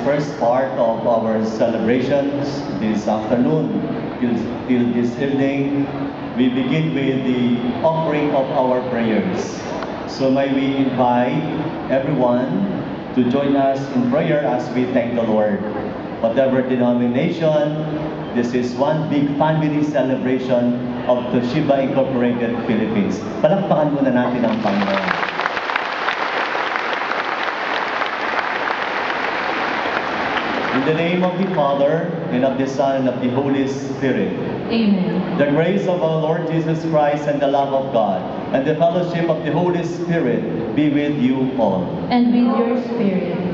first part of our celebrations this afternoon till this evening, we begin with the offering of our prayers. So may we invite everyone to join us in prayer as we thank the Lord. Whatever denomination, this is one big family celebration of Toshiba Incorporated Philippines. Palakpakan muna natin ang Panginoon. In the name of the Father, and of the Son, and of the Holy Spirit. Amen. The grace of our Lord Jesus Christ and the love of God and the fellowship of the Holy Spirit be with you all. And with your spirit.